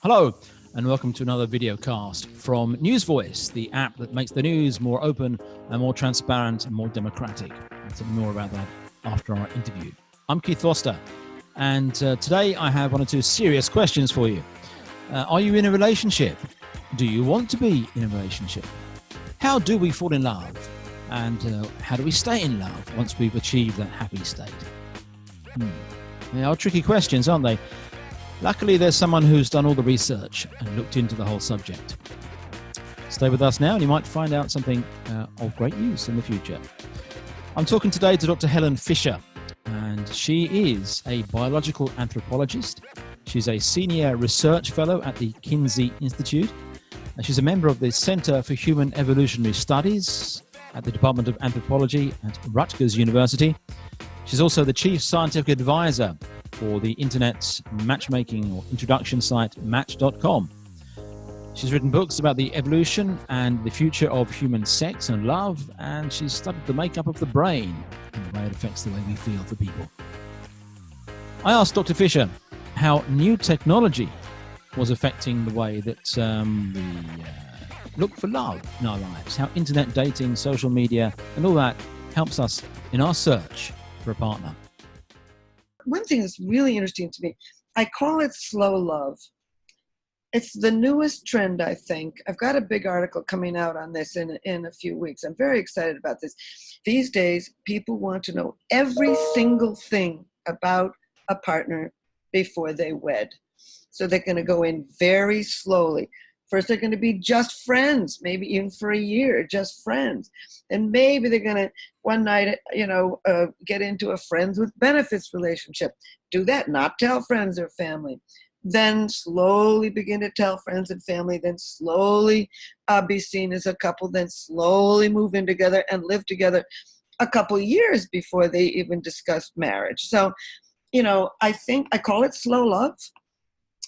Hello, and welcome to another video cast from Newsvoice, the app that makes the news more open and more transparent and more democratic. And something more about that after our interview. I'm Keith Foster, and today I have one or two serious questions for you. Are you in a relationship? Do you want to be in a relationship? How do we fall in love? And how do we stay in love once we've achieved that happy state? They are tricky questions, aren't they? Luckily, there's someone who's done all the research and looked into the whole subject. Stay with us now and you might find out something of great use in the future. I'm talking today to Dr. Helen Fisher, and she is a biological anthropologist. She's a senior research fellow at the Kinsey Institute. And she's a member of the Center for Human Evolutionary Studies at the Department of Anthropology at Rutgers University. She's also the chief scientific advisor for the internet's matchmaking or introduction site Match.com. She's written books about the evolution and the future of human sex and love, and she's studied the makeup of the brain and the way it affects the way we feel for people. I asked Dr. Fisher how new technology was affecting the way that we look for love in our lives, how internet dating, social media, and all that helps us in our search for a partner. One thing that's really interesting to me, I call it slow love. It's the newest trend, I think. I've got a big article coming out on this in a few weeks. I'm very excited about this. These days, people want to know every single thing about a partner before they wed. So they're going to go in very slowly. First, they're going to be just friends, maybe even for a year, just friends. And maybe they're going to, one night, get into a friends with benefits relationship. Do that, not tell friends or family. Then slowly begin to tell friends and family, then slowly be seen as a couple, then slowly move in together and live together a couple years before they even discuss marriage. So, I think I call it slow love.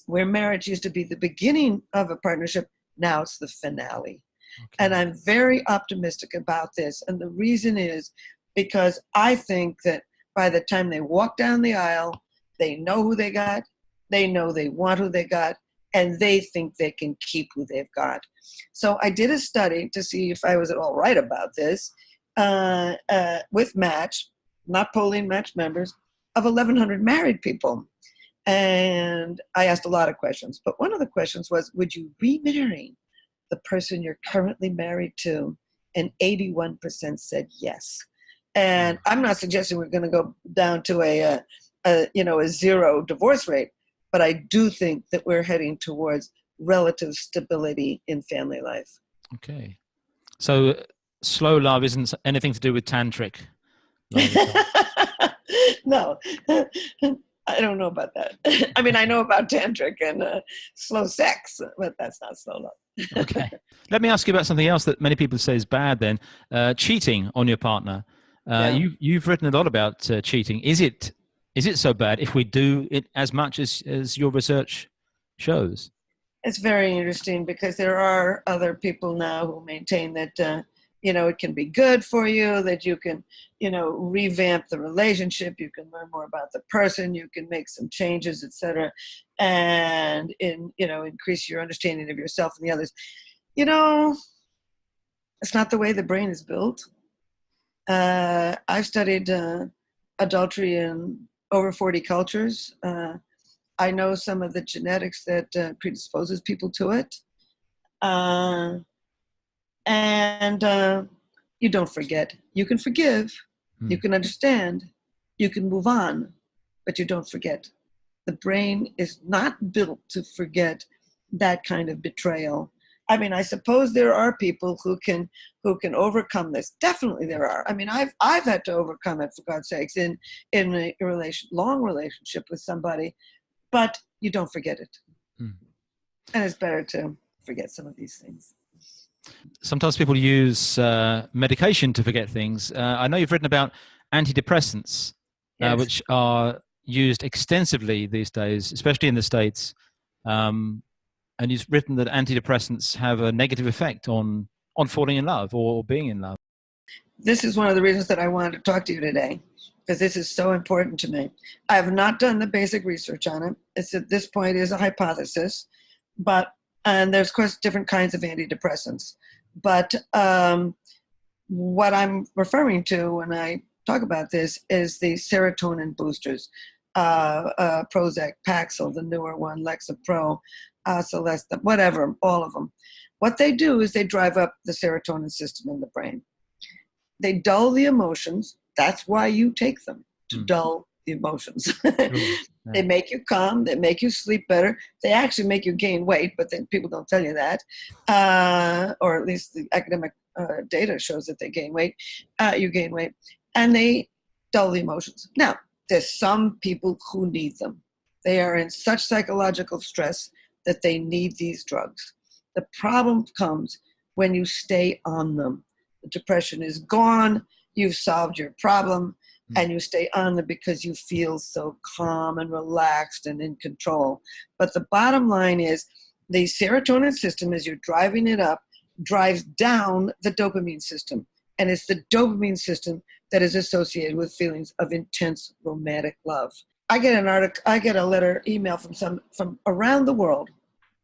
Where marriage used to be the beginning of a partnership, now it's the finale. Okay. And I'm very optimistic about this. And the reason is because I think that by the time they walk down the aisle, they know who they got, they know they want who they got, and they think they can keep who they've got. So I did a study to see if I was at all right about this with Match, not polling Match members, of 1,100 married people. And I asked a lot of questions, but one of the questions was, would you remarry the person you're currently married to? And 81% said yes. And I'm not suggesting we're going to go down to a zero divorce rate, but I do think that we're heading towards relative stability in family life. Okay. So slow love isn't anything to do with tantric. No. I don't know about that. I mean, I know about tantric and slow sex, but that's not slow love. Okay. Let me ask you about something else that many people say is bad then. Cheating on your partner. You've written a lot about cheating. Is it so bad if we do it as much as your research shows? It's very interesting because there are other people now who maintain that, it can be good for you, that you can, revamp the relationship, you can learn more about the person, you can make some changes, etc., and increase your understanding of yourself and the others. It's not the way the brain is built. I've studied adultery in over 40 cultures. I know some of the genetics that predisposes people to it. And you don't forget. You can forgive, you can understand, you can move on, but you don't forget. The brain is not built to forget that kind of betrayal. I mean, I suppose there are people who can overcome this. Definitely there are. I mean, I've had to overcome it, for God's sakes, in a long relationship with somebody, but you don't forget it. And it's better to forget some of these things. Sometimes people use medication to forget things. I know you've written about antidepressants, Yes. Which are used extensively these days, especially in the States. And you've written that antidepressants have a negative effect on falling in love or being in love. This is one of the reasons that I wanted to talk to you today, because this is so important to me. I have not done the basic research on it. It's at this point is a hypothesis. And there's, of course, different kinds of antidepressants. But what I'm referring to when I talk about this is the serotonin boosters, Prozac, Paxil, the newer one, Lexapro, Celesta, whatever, all of them. What they do is they drive up the serotonin system in the brain. They dull the emotions. That's why you take them, to dull the emotions. They make you calm. They make you sleep better. They actually make you gain weight, but then people don't tell you that, or at least the academic data shows that they gain weight. You gain weight, and they dull the emotions. Now, there's some people who need them. They are in such psychological stress that they need these drugs. The problem comes when you stay on them. The depression is gone. You've solved your problem, and you stay on them because you feel so calm and relaxed and in control. But the bottom line is the serotonin system, as you're driving it up, drives down the dopamine system. And it's the dopamine system that is associated with feelings of intense romantic love. I get a letter, email from around the world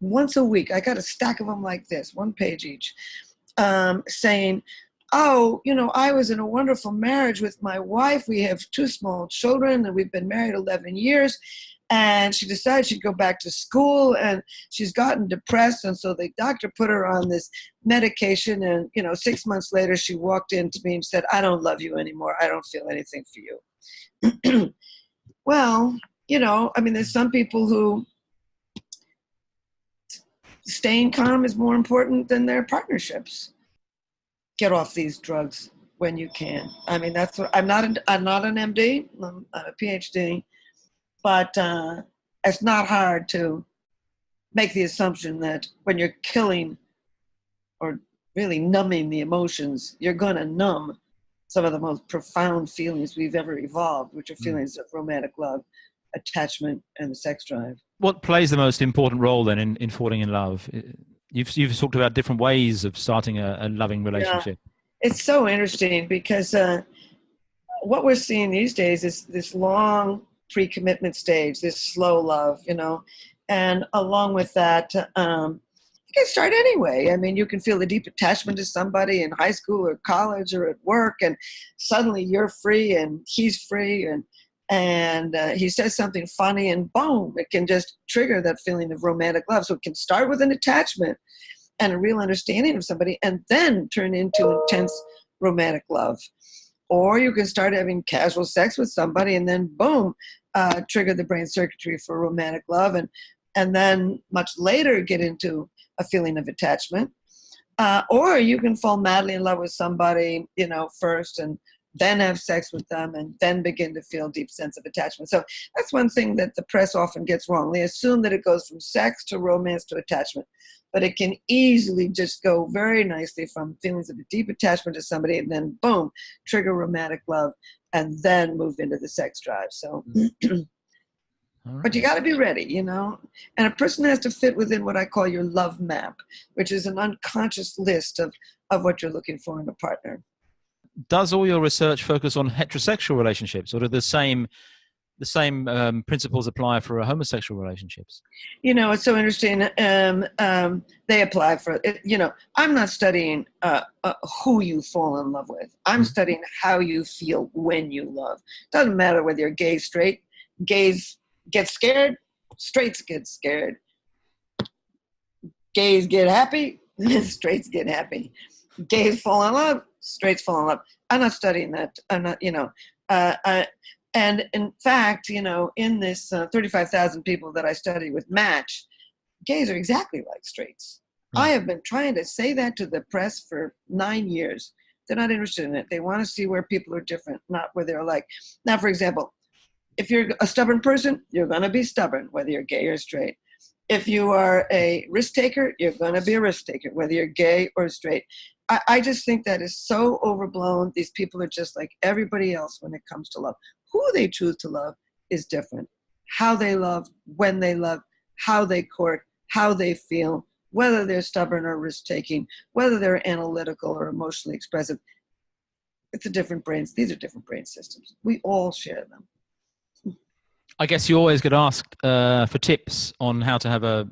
once a week. I got a stack of them like this, one page each, saying, oh, I was in a wonderful marriage with my wife. We have 2 small children, and we've been married 11 years. And she decided she'd go back to school, and she's gotten depressed. And so the doctor put her on this medication. And, 6 months later, she walked in to me and said, I don't love you anymore. I don't feel anything for you. Well, there's some people who staying calm is more important than their partnerships. Get off these drugs when you can. That's what I'm not an MD. I'm a PhD, but it's not hard to make the assumption that when you're killing or really numbing the emotions, you're going to numb some of the most profound feelings we've ever evolved, which are feelings of romantic love, attachment, and the sex drive. What plays the most important role then in falling in love? You've talked about different ways of starting a loving relationship. Yeah. It's so interesting because what we're seeing these days is this long pre-commitment stage, this slow love, and along with that, you can start anyway. You can feel a deep attachment to somebody in high school or college or at work, and suddenly you're free and he's free, and he says something funny, and boom, it can just trigger that feeling of romantic love. So it can start with an attachment and a real understanding of somebody, and then turn into intense romantic love. Or you can start having casual sex with somebody, and then boom, trigger the brain circuitry for romantic love, and then much later get into a feeling of attachment. Or you can fall madly in love with somebody, first, and then have sex with them, and then begin to feel a deep sense of attachment. So that's one thing that the press often gets wrong. They assume that it goes from sex to romance to attachment, but it can easily just go very nicely from feelings of a deep attachment to somebody, and then boom, trigger romantic love, and then move into the sex drive. So, but you got to be ready, and a person has to fit within what I call your love map, which is an unconscious list of what you're looking for in a partner. Does all your research focus on heterosexual relationships, or do the same principles apply for homosexual relationships? It's so interesting. They apply for it. I'm not studying who you fall in love with. I'm studying how you feel when you love. Doesn't matter whether you're gay, straight. Gays get scared. Straights get scared. Gays get happy. Straights get happy. Gays fall in love. Straights fall in love. I'm not studying that. I'm not, and in fact, in this 35,000 people that I study with Match, gays are exactly like straights. I have been trying to say that to the press for 9 years. They're not interested in it. They want to see where people are different, not where they're alike. Now, for example, if you're a stubborn person, you're going to be stubborn, whether you're gay or straight. If you are a risk taker, you're going to be a risk taker, whether you're gay or straight. I just think that is so overblown. These people are just like everybody else when it comes to love. Who they choose to love is different. How they love, when they love, how they court, how they feel, whether they're stubborn or risk-taking, whether they're analytical or emotionally expressive. These are different brain systems. We all share them. I guess you always get asked for tips on how to have a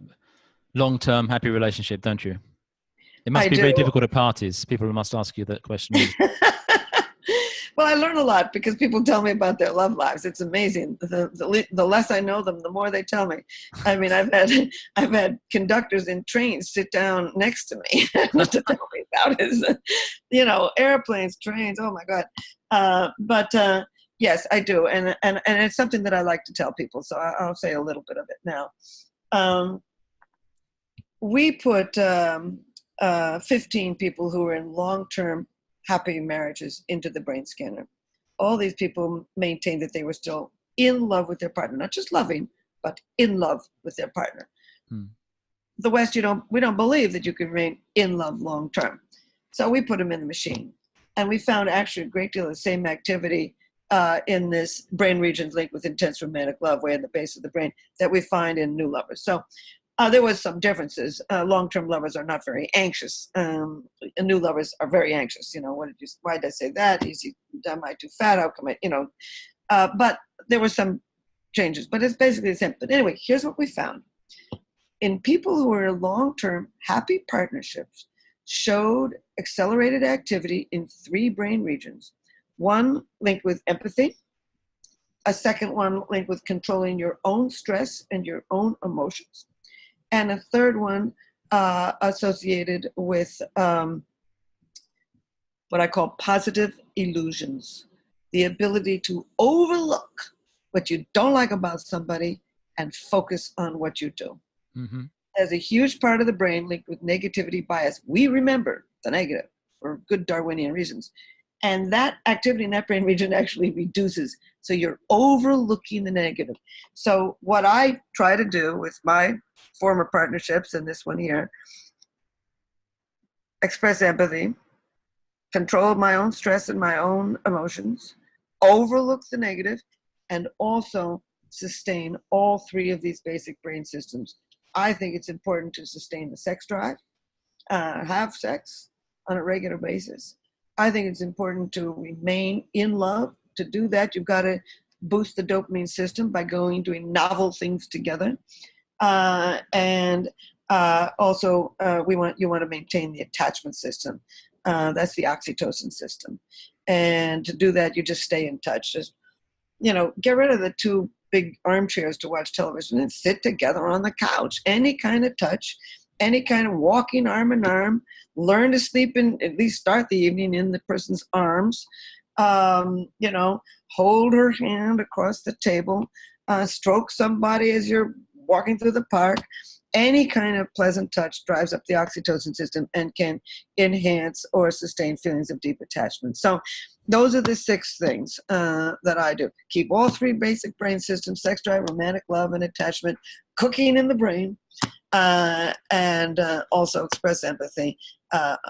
long-term happy relationship, don't you? It must I be very do. difficult at parties. People must ask you that question. Well, I learn a lot because people tell me about their love lives. It's amazing. The less I know them, the more they tell me. I mean, I've had conductors in trains sit down next to me just to tell me about his, airplanes, trains. Oh my God! But yes, I do, and it's something that I like to tell people. So I'll say a little bit of it now. We put 15 people who were in long-term happy marriages into the brain scanner. All these people maintained that they were still in love with their partner, not just loving, but in love with their partner. The West, we don't believe that you can remain in love long term. So we put them in the machine. And we found actually a great deal of the same activity in this brain region linked with intense romantic love, way in the base of the brain, that we find in new lovers. So there was some differences. Long-term lovers are not very anxious. New lovers are very anxious. Why did I say that? Am I too fat? How come but there were some changes, but it's basically the same. But anyway, here's what we found. In people who were in long-term happy partnerships, showed accelerated activity in 3 brain regions. One linked with empathy, a second one linked with controlling your own stress and your own emotions, and a third one associated with what I call positive illusions, the ability to overlook what you don't like about somebody and focus on what you do. Mm-hmm. There's a huge part of the brain linked with negativity bias. We remember the negative for good Darwinian reasons. And that activity in that brain region actually reduces. So you're overlooking the negative. So what I try to do with my former partnerships and this one here, express empathy, control my own stress and my own emotions, overlook the negative, and also sustain all 3 of these basic brain systems. I think it's important to sustain the sex drive, have sex on a regular basis. I think it's important to remain in love. To do that, you've got to boost the dopamine system by doing novel things together. And also, you want to maintain the attachment system. That's the oxytocin system. And to do that, you just stay in touch. Just, get rid of the 2 big armchairs to watch television and sit together on the couch. Any kind of touch, any kind of walking arm in arm. Learn to sleep in, at least start the evening in the person's arms. Hold her hand across the table. Stroke somebody as you're walking through the park. Any kind of pleasant touch drives up the oxytocin system and can enhance or sustain feelings of deep attachment. So those are the 6 things that I do. Keep all 3 basic brain systems: sex drive, romantic love, and attachment, cooking in the brain, and also express empathy,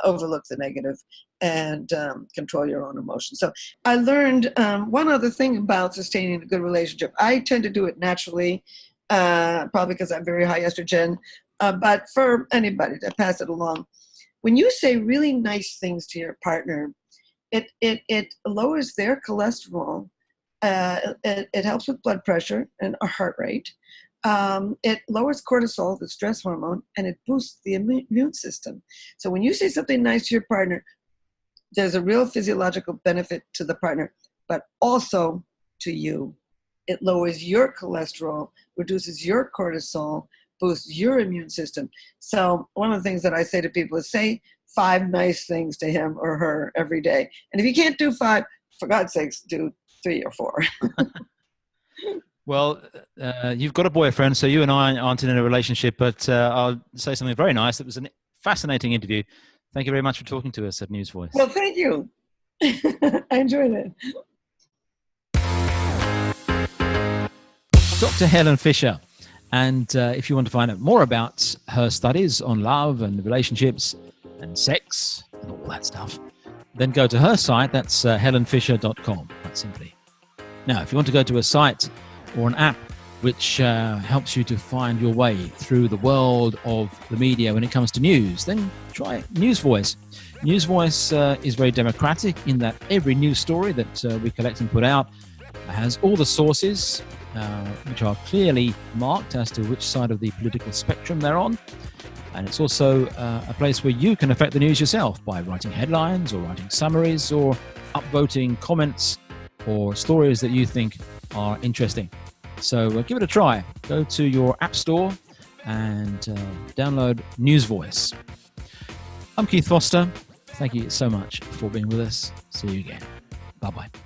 overlook the negative, and control your own emotions. So I learned one other thing about sustaining a good relationship. I tend to do it naturally, probably because I'm very high estrogen, but for anybody to pass it along. When you say really nice things to your partner, it lowers their cholesterol. It helps with blood pressure and a heart rate. It lowers cortisol, the stress hormone, and it boosts the immune system. So when you say something nice to your partner, there's a real physiological benefit to the partner, but also to you. It lowers your cholesterol, reduces your cortisol, boosts your immune system. So one of the things that I say to people is say 5 nice things to him or her every day. And if you can't do 5, for God's sakes, do 3 or 4. Well, you've got a boyfriend, so you and I aren't in a relationship, but I'll say something very nice. It was a fascinating interview. Thank you very much for talking to us at Newsvoice. Well, thank you. I enjoyed it. Dr. Helen Fisher. And if you want to find out more about her studies on love and relationships and sex and all that stuff, then go to her site. That's helenfisher.com, quite simply. Now, if you want to go to a site or an app which helps you to find your way through the world of the media when it comes to news, then try Newsvoice. Newsvoice is very democratic in that every news story that we collect and put out has all the sources which are clearly marked as to which side of the political spectrum they're on. And it's also a place where you can affect the news yourself by writing headlines or writing summaries or upvoting comments or stories that you think are interesting. So give it a try. Go to your app store and download Newsvoice. I'm Keith Foster. Thank you so much for being with us. See you again. Bye-bye.